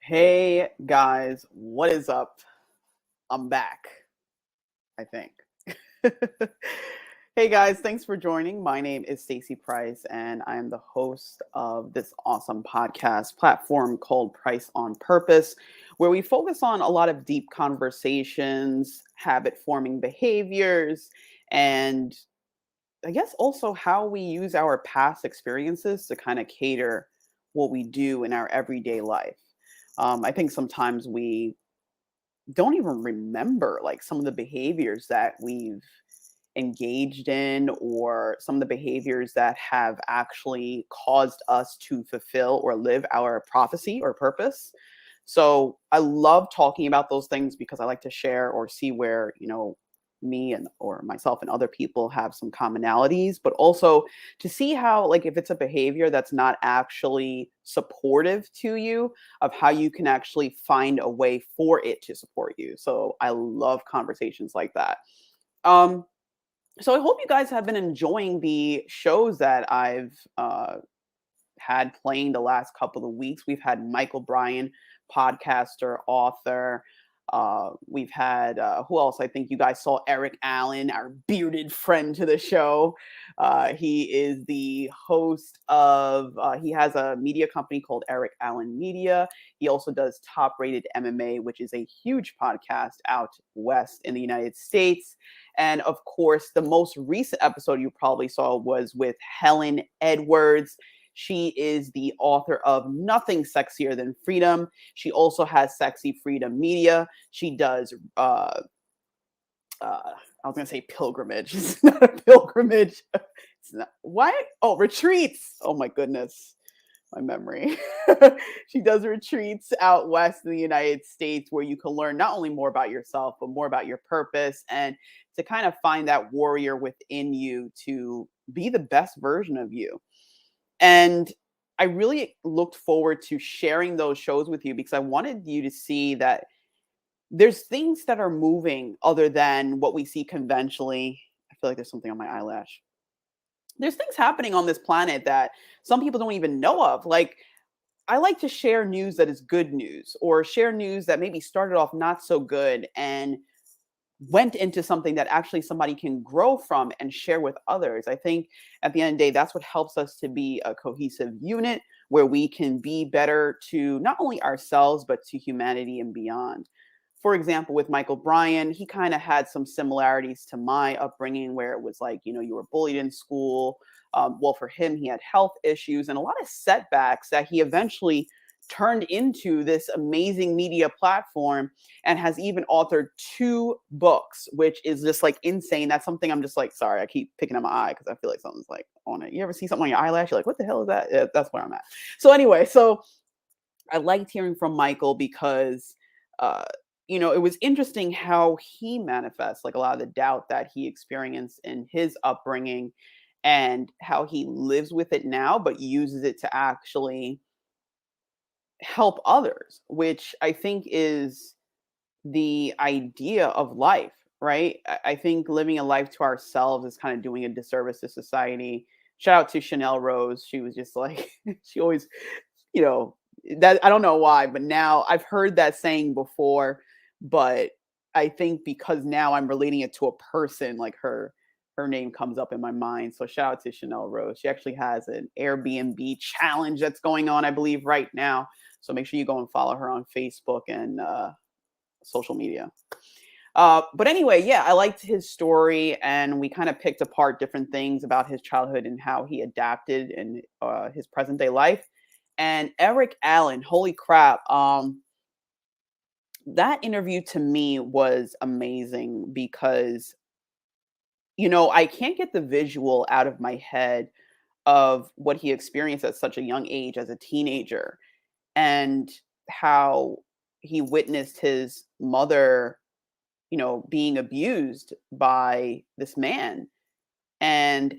Hey guys, what is up? I'm back, I think. Hey guys, thanks for joining. My name is Stacey Price, and I am the host of this awesome podcast platform called Price on Purpose, where we focus on a lot of deep conversations, habit forming behaviors, and I guess also how we use our past experiences to kind of cater what we do in our everyday life. I think sometimes we don't even remember like some of the behaviors that we've engaged in or some of the behaviors that have actually caused us to fulfill or live our prophecy or purpose. So I love talking about those things because I like to share or see where, me and or myself and other people have some commonalities, but also to see how like if it's a behavior that's not actually supportive to you, of how you can actually find a way for it to support you. So I love conversations like that. Um, so I hope you guys have been enjoying the shows that I've had playing the last couple of weeks. We've had Michael Bryan, podcaster, author. We've had who else? I think you guys saw Erik Allen, our bearded friend to the show. He is the host of. He has a media company called Erik Allen Media. He also does Top Rated MMA, which is a huge podcast out west in the United States. And of course, the most recent episode you probably saw was with Helen Edwards. She is the author of Nothing Sexier Than Freedom. She also has Sexy Freedom Media. She does, I was going to say pilgrimage. It's not a pilgrimage. It's not, what? Oh, retreats. Oh my goodness. My memory. She does retreats out west in the United States where you can learn not only more about yourself, but more about your purpose and to kind of find that warrior within you to be the best version of you. And I really looked forward to sharing those shows with you because I wanted you to see that there's things that are moving other than what we see conventionally. I feel like there's something on my eyelash. There's things happening on this planet that some people don't even know of. Like, I like to share news that is good news or share news that maybe started off not so good and went into something that actually somebody can grow from and share with others. I think at the end of the day, that's what helps us to be a cohesive unit where we can be better to not only ourselves, but to humanity and beyond. For example, with Michael Bryan, he kind of had some similarities to my upbringing where it was like, you were bullied in school. Well, for him, he had health issues and a lot of setbacks that he eventually turned into this amazing media platform and has even authored 2 books, which is just like insane. That's something I'm just like, sorry, I keep picking at my eye because I feel like something's like on it. You ever see something on your eyelash? You're like, what the hell is that? Yeah, that's where I'm at. So anyway, so I liked hearing from Michael because, uh, it was interesting how he manifests like a lot of the doubt that he experienced in his upbringing and how he lives with it now, but uses it to actually help others, which I think is the idea of life, right? I think living a life to ourselves is kind of doing a disservice to society. Shout out to Chanel Rose. She was just like, she always, you know, that I don't know why, but now I've heard that saying before, but I think because now I'm relating it to a person, like her name comes up in my mind. So shout out to Chanel Rose. She actually has an Airbnb challenge that's going on, I believe, right now. So make sure you go and follow her on Facebook and social media. But anyway, yeah, I liked his story, and we kind of picked apart different things about his childhood and how he adapted in his present day life. And Erik Allen, holy crap! That interview to me was amazing because I can't get the visual out of my head of what he experienced at such a young age as a teenager and how he witnessed his mother being abused by this man. And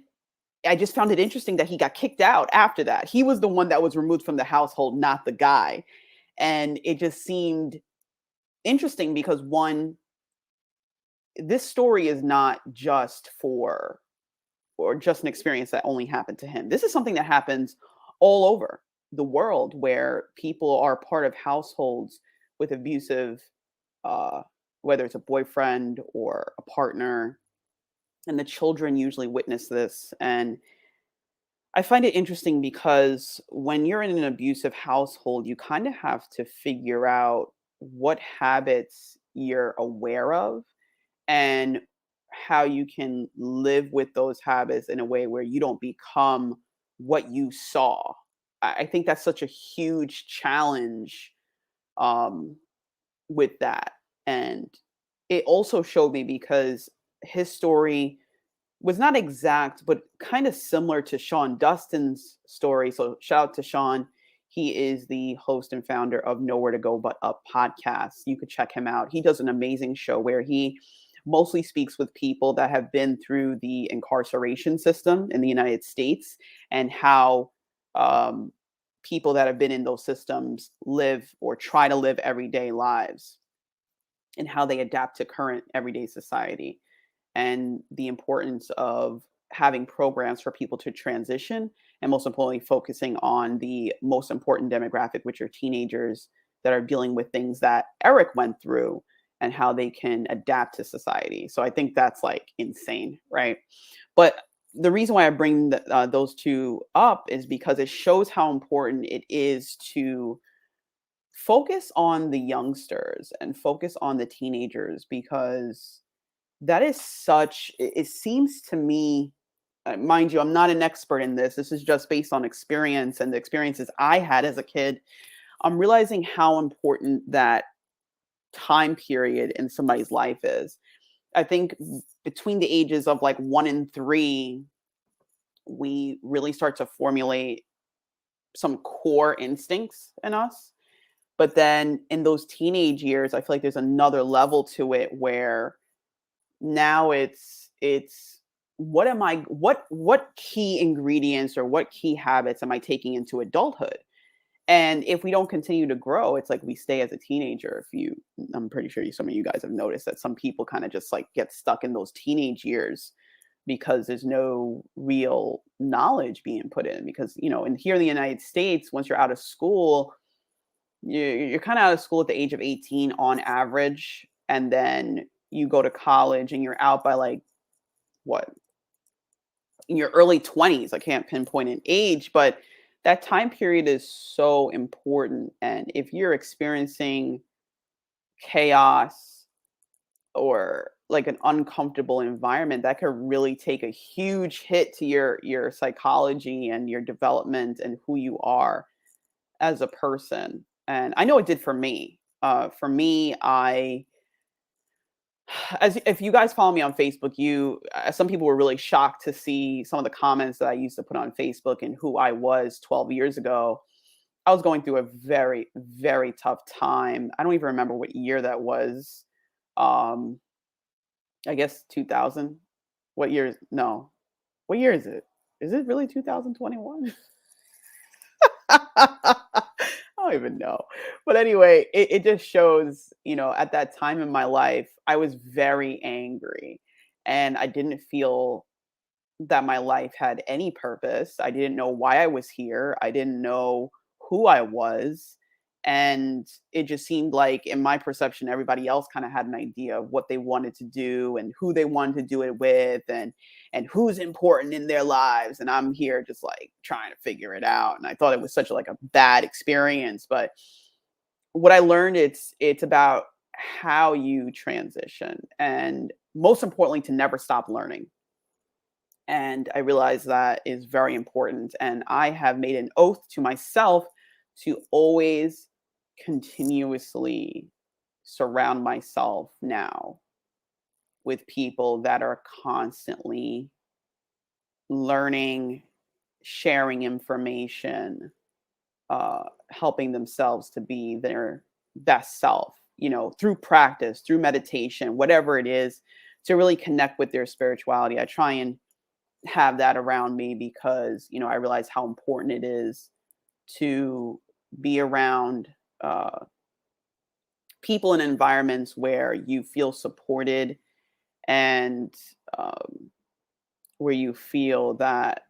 I just found it interesting that he got kicked out after that. He was the one that was removed from the household, not the guy. And it just seemed interesting because one, this story is not just for or just an experience that only happened to him. This is something that happens all over. the world where people are part of households with abusive, uh, whether it's a boyfriend or a partner, and the children usually witness this. And I find it interesting because when you're in an abusive household, you kind of have to figure out what habits you're aware of and how you can live with those habits in a way where you don't become what you saw. I think that's such a huge challenge, um, with that. And it also showed me because his story was not exact, but kind of similar to Sean Dustin's story. So shout out to Sean. He is the host and founder of Nowhere to Go But Up podcast. You could check him out. He does an amazing show where he mostly speaks with people that have been through the incarceration system in the United States and how, um, people that have been in those systems live or try to live everyday lives and how they adapt to current everyday society and the importance of having programs for people to transition and most importantly focusing on the most important demographic, which are teenagers that are dealing with things that Eric went through and how they can adapt to society. So I think that's like insane, right? But the reason why I bring those two up is because it shows how important it is to focus on the youngsters and focus on the teenagers because that is such it seems to me, mind you, I'm not an expert in this. This is just based on experience and the experiences I had as a kid. I'm realizing how important that time period in somebody's life is. I think between the ages of like 1 and 3, we really start to formulate some core instincts in us. But then in those teenage years, I feel like there's another level to it where now it's what key ingredients or what key habits am I taking into adulthood? And if we don't continue to grow, it's like we stay as a teenager. If you I'm pretty sure some of you guys have noticed that some people kind of just like get stuck in those teenage years because there's no real knowledge being put in because and here in the United States, once you're out of school, you're kind of out of school at the age of 18 on average, and then you go to college and you're out by like what, in your early 20s. I can't pinpoint an age, but that time period is so important. And if you're experiencing chaos or like an uncomfortable environment, that could really take a huge hit to your psychology and your development and who you are as a person. And I know it did for me. For me, I as if you guys follow me on Facebook, some people were really shocked to see some of the comments that I used to put on Facebook and who I was 12 years ago. I was going through a very, very tough time. I don't even remember what year that was. Um, I guess 2000. What year? No. What year is it? Is it really 2021? I don't even know. But anyway, it just shows, at that time in my life, I was very angry and I didn't feel that my life had any purpose. I didn't know why I was here. I didn't know who I was. And it just seemed like, in my perception, everybody else kind of had an idea of what they wanted to do and who they wanted to do it with and who's important in their lives. And I'm here just like trying to figure it out. And I thought it was such like a bad experience. But what I learned, it's about how you transition and most importantly to never stop learning. And I realize that is very important. And I have made an oath to myself to always continuously surround myself now with people that are constantly learning, sharing information, helping themselves to be their best self, through practice, through meditation, whatever it is, to really connect with their spirituality. I try and have that around me because I realize how important it is to be around people in environments where you feel supported and where you feel that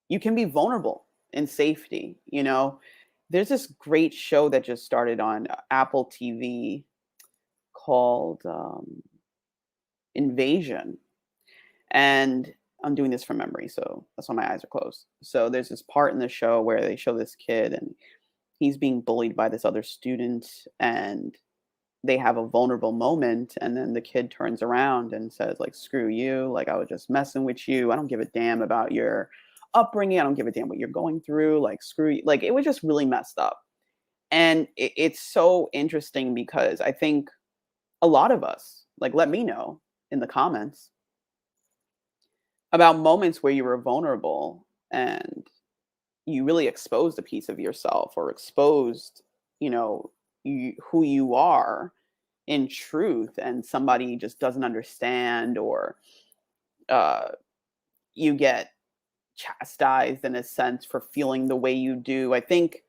you can be vulnerable in safety, you know? There's this great show that just started on Apple TV called Invasion. And I'm doing this from memory, so that's why my eyes are closed. So there's this part in the show where they show this kid and he's being bullied by this other student, and they have a vulnerable moment, and then the kid turns around and says like, screw you, like I was just messing with you, I don't give a damn about your upbringing, I don't give a damn what you're going through, like screw you. Like it was just really messed up. And it's so interesting because I think a lot of us, like, let me know in the comments about moments where you were vulnerable and you really exposed a piece of yourself, or exposed, you know, who you are in truth, and somebody just doesn't understand, or uh, you get chastised in a sense for feeling the way you do. I think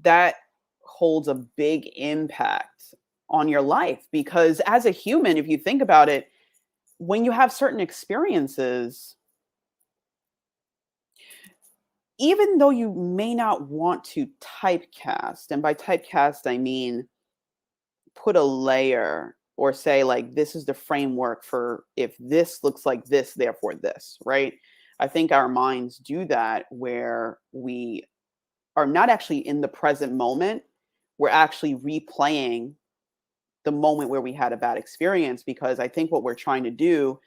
that holds a big impact on your life, because as a human, if you think about it, when you have certain experiences, even though you may not want to typecast, and by typecast, I mean put a layer or say, like, this is the framework for if this looks like this, therefore this, right? I think our minds do that where we are not actually in the present moment. We're actually replaying the moment where we had a bad experience, because I think what we're trying to do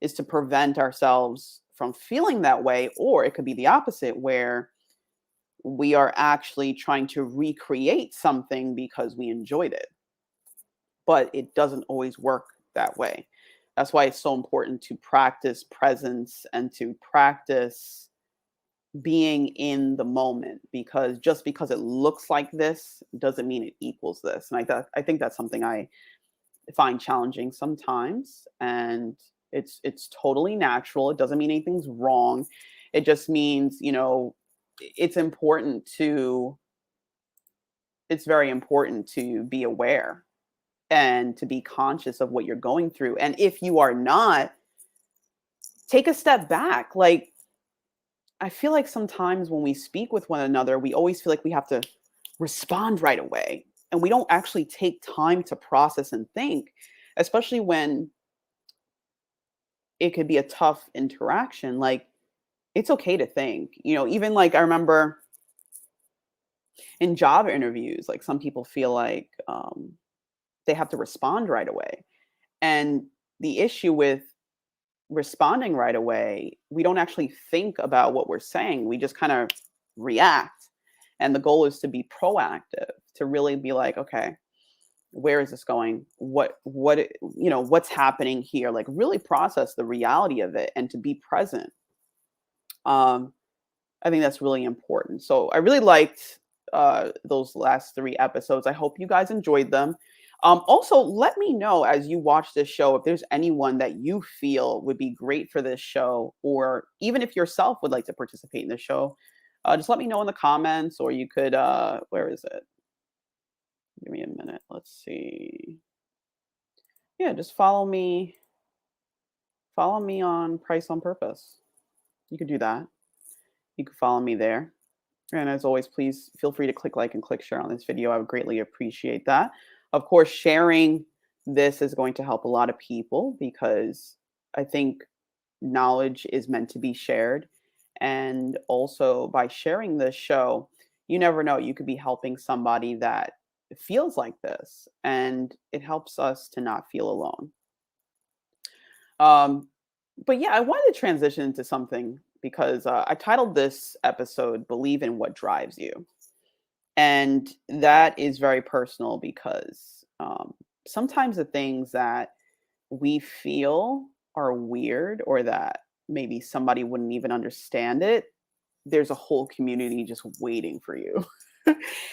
is to prevent ourselves from feeling that way. Or it could be the opposite, where we are actually trying to recreate something because we enjoyed it. But it doesn't always work that way. That's why it's so important to practice presence and to practice being in the moment, because just because it looks like this doesn't mean it equals this. And I think that's something I find challenging sometimes, and it's totally natural. It doesn't mean anything's wrong. It just means, you know, it's important to it's very important to be aware and to be conscious of what you're going through. And if you are not, take a step back. Like, I feel like sometimes when we speak with one another, we always feel like we have to respond right away. And we don't actually take time to process and think, especially when it could be a tough interaction. Like, it's okay to think, you know, even like I remember in job interviews, like some people feel like they have to respond right away. And the issue with responding right away, we don't actually think about what we're saying. We just kind of react. And the goal is to be proactive, to really be like, okay, where is this going? You know, what's happening here? Like really process the reality of it and to be present. Um, I think that's really important. So I really liked those last 3 episodes. I hope you guys enjoyed them. Also, let me know as you watch this show if there's anyone that you feel would be great for this show, or even if yourself would like to participate in the show. Just let me know in the comments, or you could, where is it? Give me a minute. Let's see. Yeah, just follow me. Follow me on Price on Purpose. You could do that. You can follow me there. And as always, please feel free to click like and click share on this video. I would greatly appreciate that. Of course, sharing this is going to help a lot of people, because I think knowledge is meant to be shared. And also by sharing this show, you never know, you could be helping somebody that feels like this, and it helps us to not feel alone. Um, but yeah, I wanted to transition into something, because I titled this episode "Believe in What Drives You." And that is very personal, because sometimes the things that we feel are weird, or that maybe somebody wouldn't even understand it, there's a whole community just waiting for you.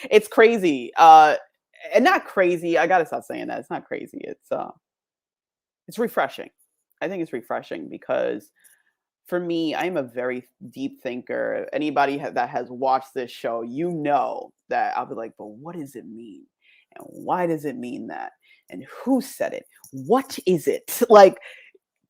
It's crazy. And not crazy. I gotta stop saying that. It's not crazy. It's refreshing. I think it's refreshing, because for me, I'm a very deep thinker. Anybody that has watched this show, you know that I'll be like, but what does it mean? And why does it mean that? And who said it? What is it? Like,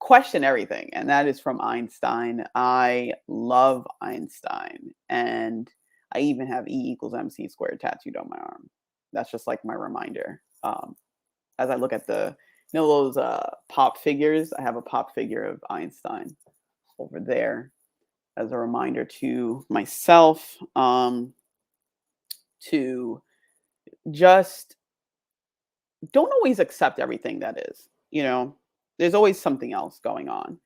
question everything. And that is from Einstein. I love Einstein. And I even have E equals MC squared tattooed on my arm. That's just like my reminder. As I look at those pop figures, I have a pop figure of Einstein over there as a reminder to myself, to just don't always accept everything that is, there's always something else going on.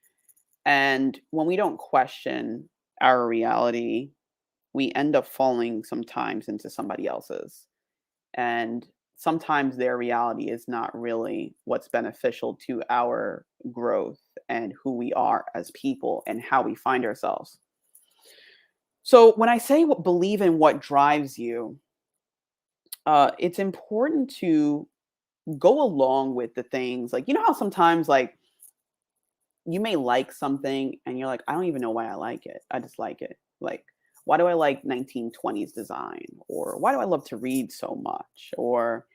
And when we don't question our reality, we end up falling sometimes into somebody else's. And sometimes their reality is not really what's beneficial to our growth and who we are as people and how we find ourselves. So when I say believe in what drives you, it's important to go along with the things, like, how sometimes, like, you may like something and you're like, I don't even know why I like it. I just like it. Like, why do I like 1920s design? Or why do I love to read so much? Or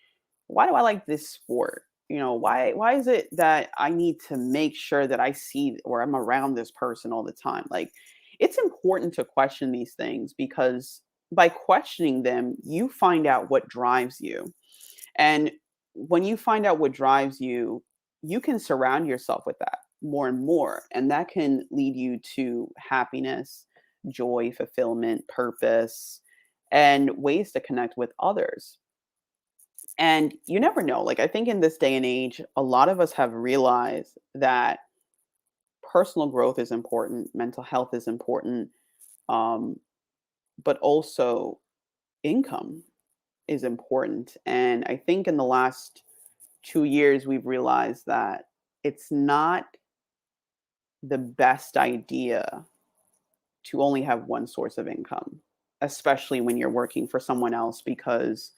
why do I like this sport? Why is it that I need to make sure that I see or I'm around this person all the time? Like, it's important to question these things, because by questioning them, you find out what drives you. And when you find out what drives you, you can surround yourself with that more and more. And that can lead you to happiness, joy, fulfillment, purpose, and ways to connect with others. And you never know. Like, I think in this day and age, a lot of us have realized that personal growth is important, mental health is important, um, but also income is important. And I think in the last 2 years, we've realized that it's not the best idea to only have one source of income, especially when you're working for someone else, because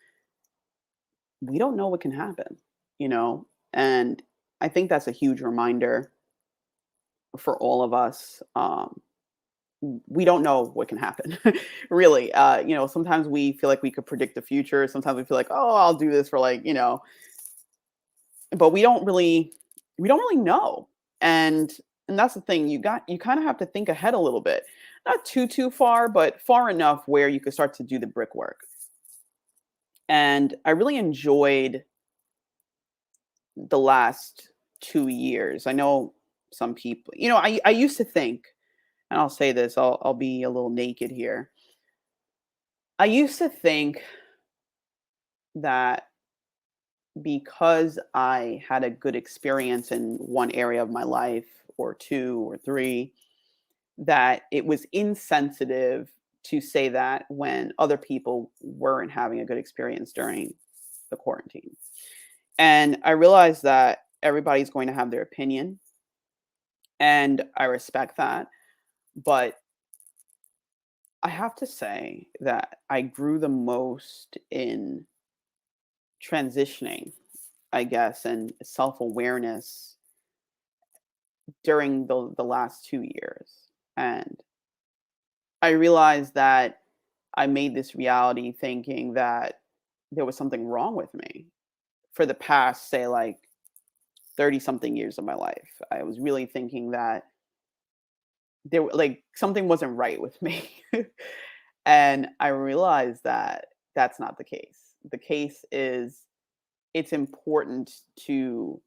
we don't know what can happen, you know? And I think that's a huge reminder for all of us. We don't know what can happen, really. Sometimes we feel like we could predict the future. Sometimes we feel like, oh, I'll do this for, like, but we don't really know. And that's the thing. You kind of have to think ahead a little bit, not too far, but far enough where you could start to do the brickwork. And I really enjoyed the last 2 years. I know some people, I used to think, and I'll say this, I'll be a little naked here. I used to think that because I had a good experience in one area of my life, or two or three, that it was insensitive to say that when other people weren't having a good experience during the quarantine. And I realized that everybody's going to have their opinion, and I respect that. But I have to say that I grew the most in transitioning, I guess, and self awareness during the last 2 years. And I realized that I made this reality thinking that there was something wrong with me for the past, say, like 30 something years of my life. I was really thinking that like something wasn't right with me. And I realized that that's not the case. The case is, it's important to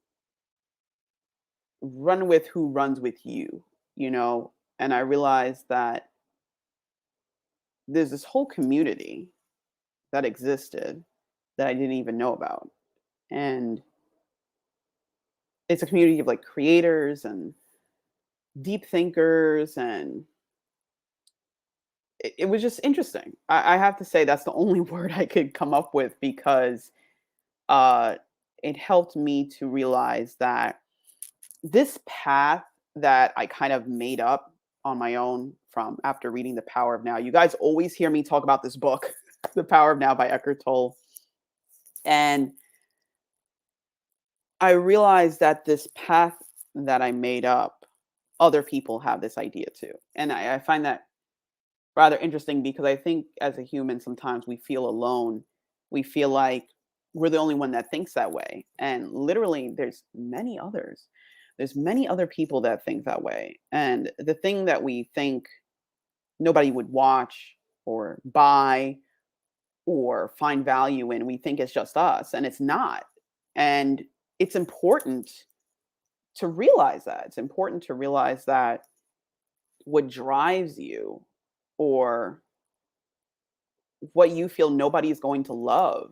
run with who runs with you, you know? And I realized that there's this whole community that existed that I didn't even know about. And it's a community of, like, creators and deep thinkers, and it was just interesting. I have to say that's the only word I could come up with, because uh, it helped me to realize that this path that I kind of made up on my own from after reading The Power of Now. You guys always hear me talk about this book, The Power of Now by Eckhart Tolle. And I realized that this path that I made up, other people have this idea too. And I find that rather interesting, because I think as a human, sometimes we feel alone. We feel like we're the only one that thinks that way. And literally, there's many others. There's many other people that think that way. And the thing that we think nobody would watch or buy or find value in, we think it's just us, and it's not. And it's important to realize that. It's important to realize that what drives you or what you feel nobody's going to love.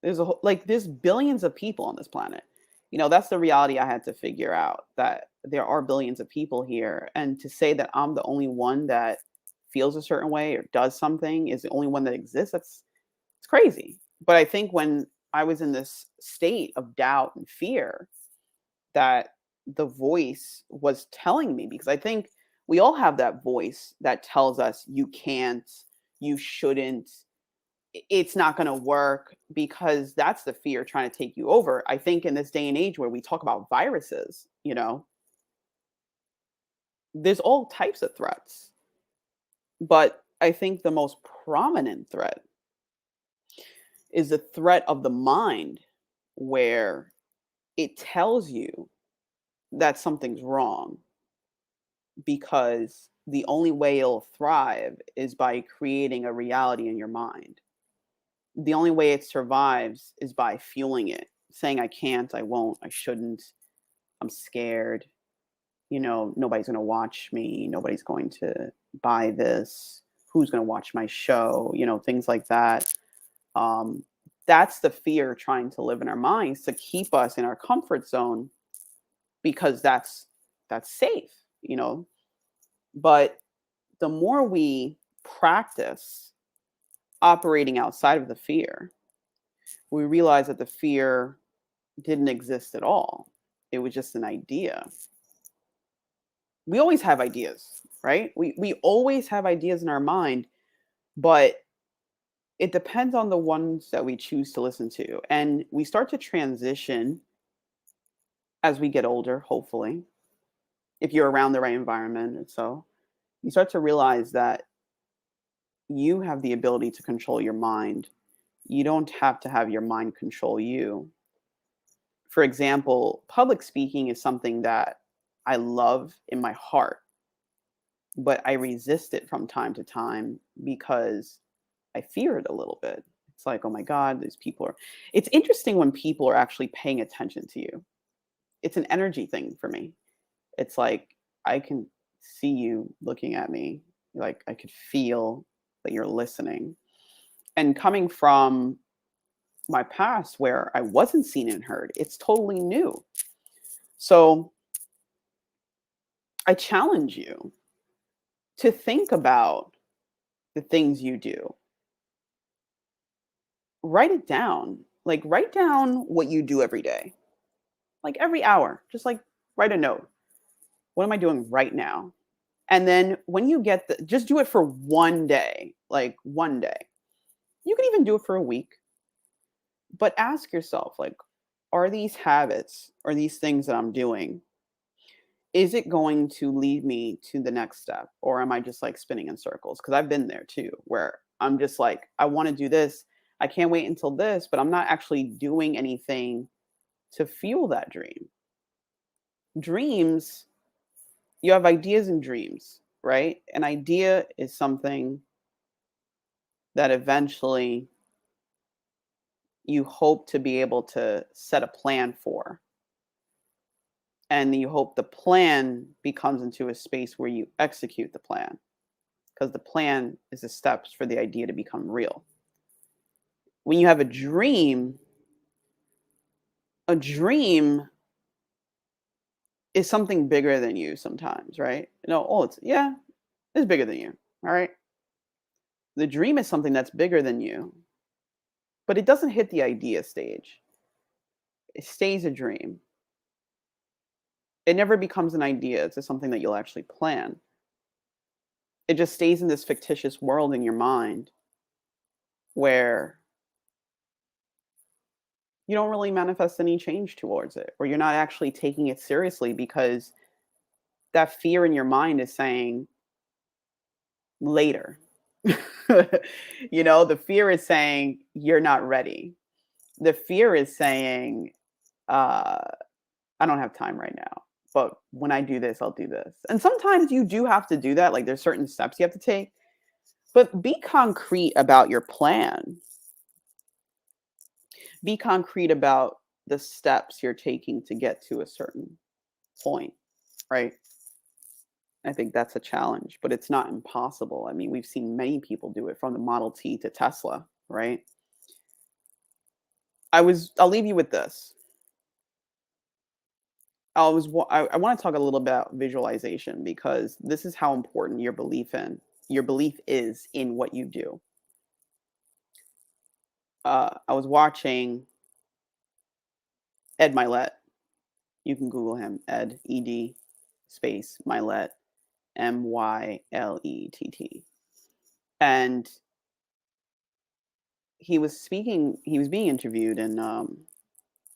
There's billions of people on this planet. That's the reality I had to figure out, that there are billions of people here. And to say that I'm the only one that feels a certain way or does something, is the only one that exists, it's crazy. But I think when I was in this state of doubt and fear, that the voice was telling me, because I think we all have that voice that tells us you can't, you shouldn't, it's not going to work, because that's the fear trying to take you over. I think in this day and age where we talk about viruses, there's all types of threats. But I think the most prominent threat is the threat of the mind, where it tells you that something's wrong, because the only way it'll thrive is by creating a reality in your mind. The only way it survives is by fueling it, saying, I can't, I won't, I shouldn't, I'm scared, nobody's going to watch me, nobody's going to buy this, who's going to watch my show, things like that. That's the fear trying to live in our minds to keep us in our comfort zone, because that's safe, But the more we practice operating outside of the fear, we realize that the fear didn't exist at all. It was just an idea. We always have ideas, right? We always have ideas in our mind, but it depends on the ones that we choose to listen to. And we start to transition as we get older, hopefully, if you're around the right environment. And so you start to realize that you have the ability to control your mind. You don't have to have your mind control you. For example, public speaking is something that I love in my heart, but I resist it from time to time because I fear it a little bit. It's like, oh my God, these people are. It's interesting when people are actually paying attention to you. It's an energy thing for me. It's like, I can see you looking at me. Like, I could feel that you're listening. And coming from my past where I wasn't seen and heard, it's totally new. So I challenge you to think about the things you do. Write it down. Like, write down what you do every day, like every hour. Just like write a note. What am I doing right now? And then when you just do it for one day, like one day. You can even do it for a week. But ask yourself, like, are these habits or these things that I'm doing, is it going to lead me to the next step? Or am I just like spinning in circles? Because I've been there too, where I'm just like, I want to do this. I can't wait until this, but I'm not actually doing anything to fuel that dream. Dreams, you have ideas and dreams, right? An idea is something that eventually you hope to be able to set a plan for. And you hope the plan becomes into a space where you execute the plan, because the plan is the steps for the idea to become real. When you have a dream is something bigger than you sometimes, right? It's bigger than you. All right. The dream is something that's bigger than you, but it doesn't hit the idea stage. It stays a dream. It never becomes an idea. It's just something that you'll actually plan. It just stays in this fictitious world in your mind where you don't really manifest any change towards it, or you're not actually taking it seriously, because that fear in your mind is saying later. The fear is saying you're not ready. The fear is saying, uh, I don't have time right now. But when I do this, I'll do this. And sometimes you do have to do that. Like there's certain steps you have to take, but be concrete about your plan. Be concrete about the steps you're taking to get to a certain point, right? I think that's a challenge, but it's not impossible. I mean, we've seen many people do it from the Model T to Tesla, right? I'll leave you with this. I want to talk a little about visualization because this is how important your belief is in what you do. I was watching Ed Milet. You can Google him, Ed Ed space Milet Mylett. And he was being interviewed, and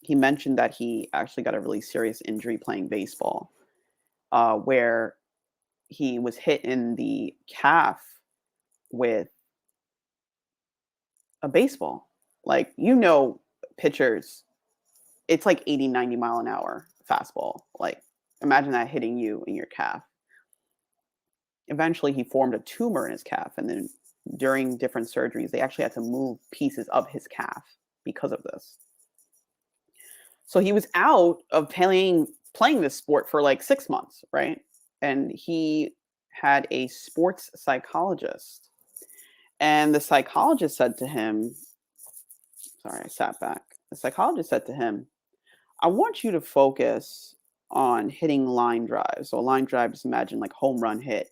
he mentioned that he actually got a really serious injury playing baseball, where he was hit in the calf with a baseball. Like, pitchers, it's like 80, 90 mile an hour fastball. Like, imagine that hitting you in your calf. Eventually, he formed a tumor in his calf, and then during different surgeries, they actually had to move pieces of his calf because of this. So he was out of playing this sport for like 6 months, right? And he had a sports psychologist. And the psychologist said to him, sorry, I sat back. The psychologist said to him, I want you to focus on hitting line drives. So a line drive, just imagine like home run hit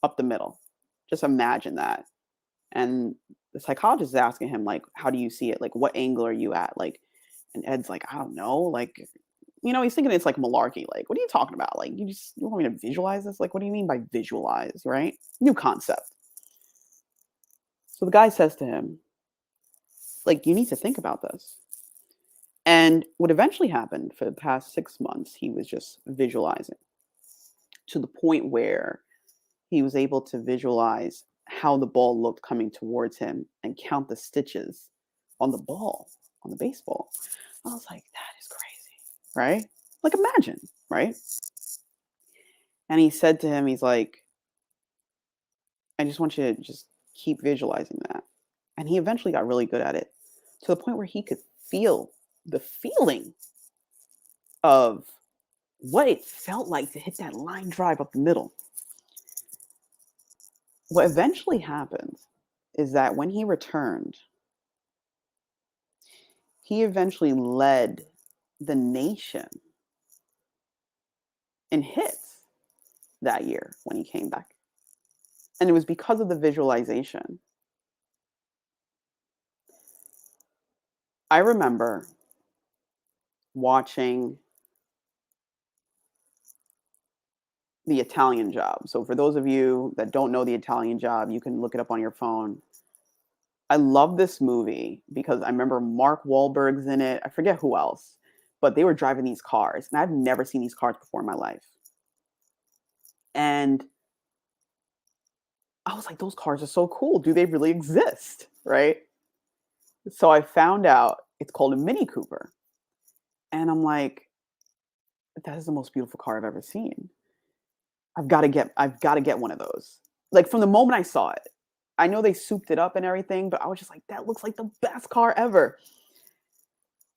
up the middle. Just imagine that. And the psychologist is asking him, like, how do you see it? Like, what angle are you at? Like, and Ed's like, I don't know. Like, he's thinking it's like malarkey. Like, what are you talking about? Like, you want me to visualize this? Like, what do you mean by visualize, right? New concept. So the guy says to him, like, you need to think about this. And what eventually happened for the past 6 months, he was just visualizing to the point where he was able to visualize how the ball looked coming towards him and count the stitches on the ball, on the baseball. I was like, that is crazy, right? Like, imagine, right? And he said to him, he's like, I just want you to just keep visualizing that. And he eventually got really good at it to the point where he could feel the feeling of what it felt like to hit that line drive up the middle. What eventually happened is that when he returned, he eventually led the nation in hits that year when he came back. And it was because of the visualization. I remember watching The Italian Job. So for those of you that don't know The Italian Job, you can look it up on your phone. I love this movie because I remember Mark Wahlberg's in it. I forget who else, but they were driving these cars, and I've never seen these cars before in my life. And I was like, those cars are so cool. Do they really exist? Right? So I found out it's called a Mini Cooper. And I'm like, that is the most beautiful car I've ever seen. I've got to get one of those. Like from the moment I saw it, I know they souped it up and everything, but I was just like, that looks like the best car ever.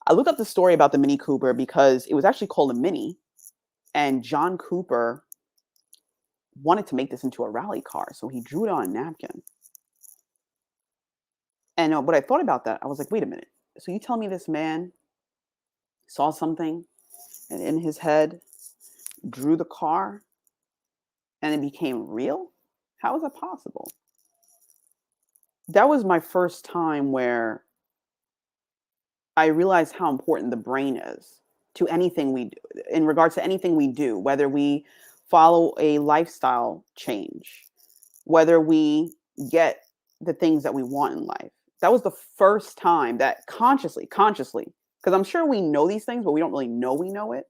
I looked up the story about the Mini Cooper because it was actually called a Mini, and John Cooper wanted to make this into a rally car, so he drew it on a napkin. And what I thought about that, I was like, wait a minute. So you tell me this man saw something and in his head drew the car and it became real? How is that possible? That was my first time where I realized how important the brain is to anything we do, in regards to anything we do, whether we follow a lifestyle change, whether we get the things that we want in life. That was the first time that consciously, because I'm sure we know these things, but we don't really know we know it.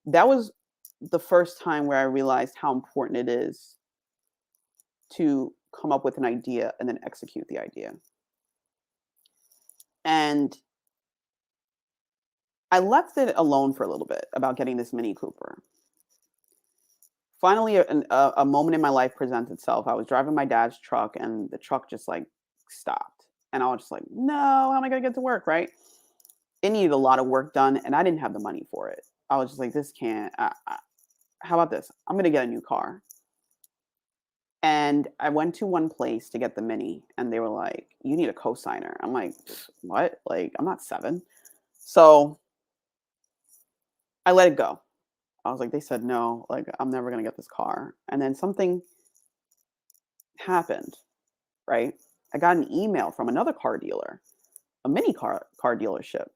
That was the first time where I realized how important it is to come up with an idea and then execute the idea. And I left it alone for a little bit about getting this Mini Cooper. Finally, a moment in my life presents itself. I was driving my dad's truck, and the truck just, like, stopped, and I was just like, "No, how am I gonna get to work?" Right? It needed a lot of work done, and I didn't have the money for it. I was just like, "This can't how about this? I'm gonna get a new car." And I went to one place to get the Mini, and they were like, "You need a cosigner." I'm like, "What? Like, I'm not 7." So, I let it go. I was like, "They said no, like, I'm never gonna get this car." And then something happened, right? I got an email from another car dealer, a mini car dealership,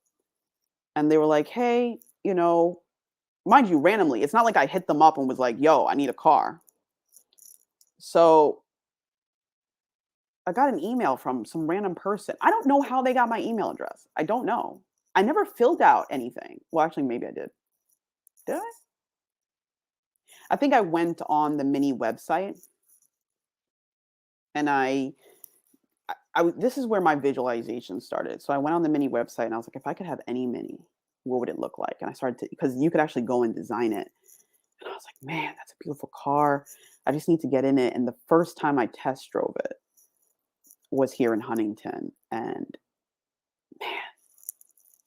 and they were like, "Hey, mind you, randomly. It's not like I hit them up and was like, 'Yo, I need a car.'" So, I got an email from some random person. I don't know how they got my email address. I don't know. I never filled out anything. Well, actually, maybe I did. Did I? I think I went on the mini website and this is where my visualization started. So I went on the mini website and I was like, if I could have any mini, what would it look like? And I started to, because you could actually go and design it. And I was like, man, that's a beautiful car. I just need to get in it. And the first time I test drove it was here in Huntington. And man,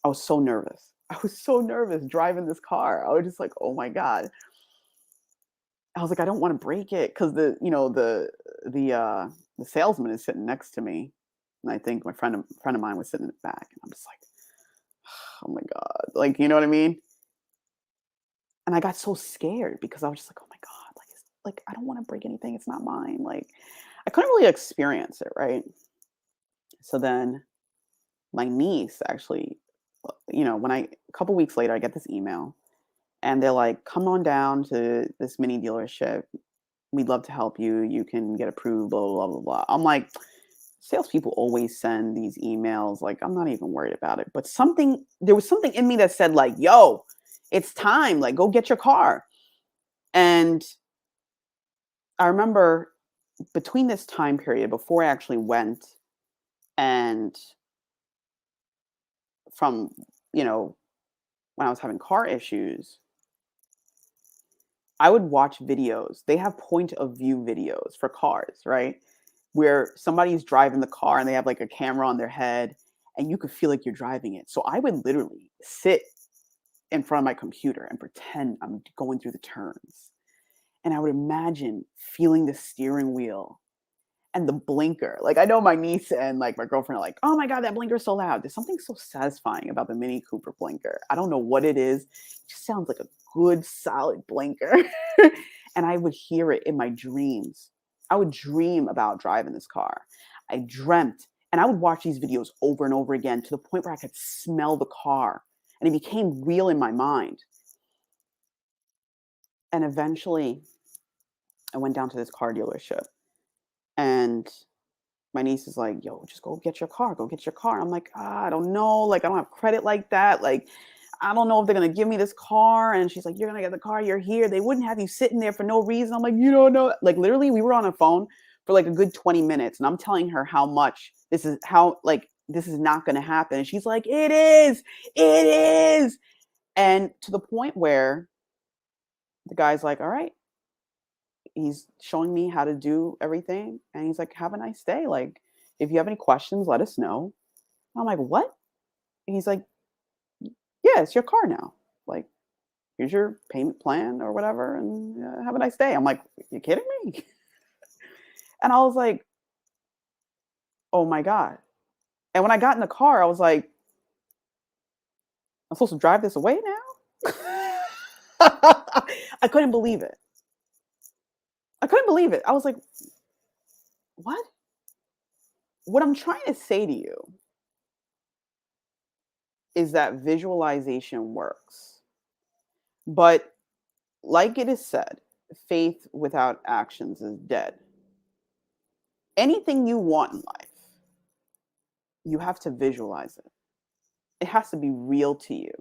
I was so nervous. I was so nervous driving this car. I was just like, oh my God. I was like, I don't want to break it because the salesman is sitting next to me. And I think my friend of mine was sitting in the back. And I'm just like, oh my God. Like, you know what I mean? And I got so scared because I was just like, "Oh my god, like, I don't wanna break anything, it's not mine." Like, I couldn't really experience it, right? So then my niece actually, when a couple weeks later, I get this email, and they're like, "Come on down to this mini dealership. We'd love to help you. You can get approved, blah, blah, blah, blah, blah." I'm like, salespeople always send these emails, like, I'm not even worried about it. But there was something in me that said, like, "Yo, it's time, like, go get your car." And I remember between this time period before I actually went and from, you know, when I was having car issues, I would watch videos. They have point of view videos for cars, right? Where somebody's driving the car and they have like a camera on their head and you could feel like you're driving it. So I would literally sit in front of my computer and pretend I'm going through the turns. And I would imagine feeling the steering wheel and the blinker. Like, I know my niece and, like, my girlfriend are like, "Oh my god, that blinker is so loud." There's something so satisfying about the Mini Cooper blinker. I don't know what it is. It just sounds like a good solid blinker. And I would hear it in my dreams. I would dream about driving this car. I dreamt and I would watch these videos over and over again to the point where I could smell the car, and it became real in my mind. And eventually, I went down to this car dealership, and my niece is like, "Yo, just go get your car. Go get your car." I'm like, I don't know. Like, I don't have credit like that. Like, I don't know if they're gonna give me this car." And she's like, "You're gonna get the car. You're here. They wouldn't have you sitting there for no reason." I'm like, "You don't know." Like, literally, we were on a phone for like a good 20 minutes, and I'm telling her how much this is not gonna happen. And she's like, "It is. It is." And to the point where the guy's like, "All right." He's showing me how to do everything, and he's like, "Have a nice day. Like, if you have any questions, let us know." I'm like, "What?" And he's like, "Yeah, it's your car now. Like, here's your payment plan or whatever, and have a nice day." I'm like, "You kidding me?" And I was like, "Oh my god!" And when I got in the car, I was like, "I'm supposed to drive this away now?" I couldn't believe it. I couldn't believe it. I was like, "What?" What I'm trying to say to you is that visualization works. But like it is said, faith without actions is dead. Anything you want in life, you have to visualize it. It has to be real to you.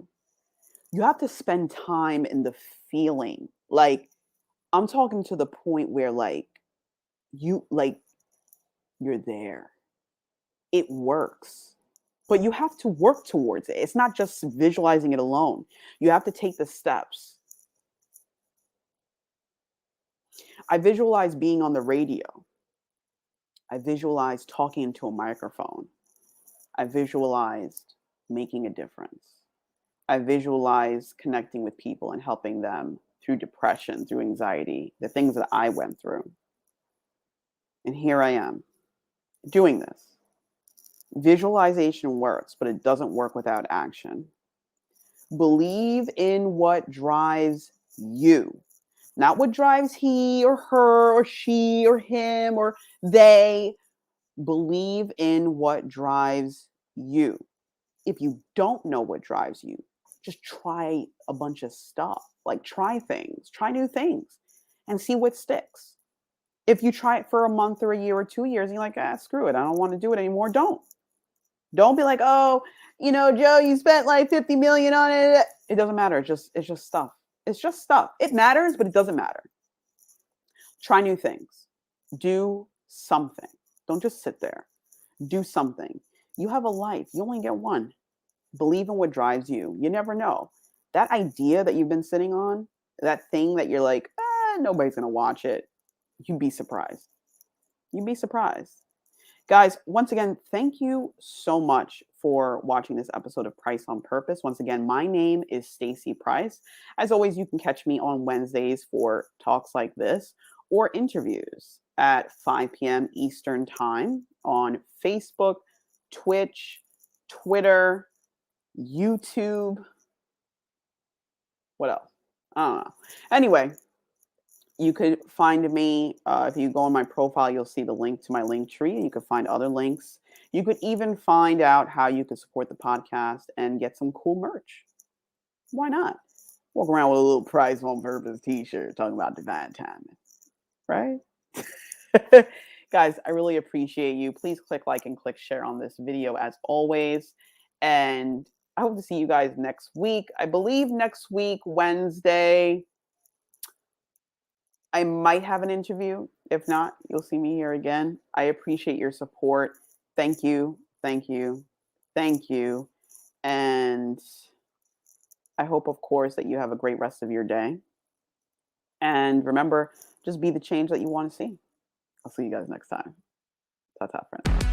You have to spend time in the feeling. Like, I'm talking to the point where you like you're there. It works. but you have to work towards it. It's not just visualizing it alone. You have to take the steps. I visualize being on the radio. I visualized talking into a microphone. I visualized making a difference. I visualized connecting with people and helping them through depression, through anxiety, the things that I went through. And here I am doing this. Visualization works, but it doesn't work without action. Believe in what drives you, not what drives he or her or she or him or they. Believe in what drives you. If you don't know what drives you, just try a bunch of stuff. Like try things, try new things and see what sticks. If you try it for a month or a year or 2 years and you're like, screw it, I don't want to do it anymore, don't. Don't be like, oh, Joe, you spent like 50 million on it. It doesn't matter. It's just stuff. It's just stuff. It matters, but it doesn't matter. Try new things. Do something. Don't just sit there. Do something. You have a life. You only get one. Believe in what drives you. You never know. That idea that you've been sitting on, that thing that you're like, nobody's going to watch it. You'd be surprised. You'd be surprised. Guys, once again, thank you so much for watching this episode of Price on Purpose. Once again, my name is Stacey Price. As always, you can catch me on Wednesdays for talks like this or interviews at 5 p.m. Eastern Time on Facebook, Twitch, Twitter, YouTube. What else? I don't know. Anyway, you could find me, if you go on my profile, you'll see the link to my link tree, and you could find other links. You could even find out how you can support the podcast and get some cool merch. Why not? Walk around with a little Price on Purpose t-shirt talking about divine timing, right? Guys, I really appreciate you. Please click like and click share on this video as always. And I hope to see you guys next week. I believe next week, Wednesday, I might have an interview. If not, you'll see me here again. I appreciate your support. Thank you. Thank you. Thank you. And I hope, of course, that you have a great rest of your day. And remember, just be the change that you want to see. I'll see you guys next time. Ta-ta, friends.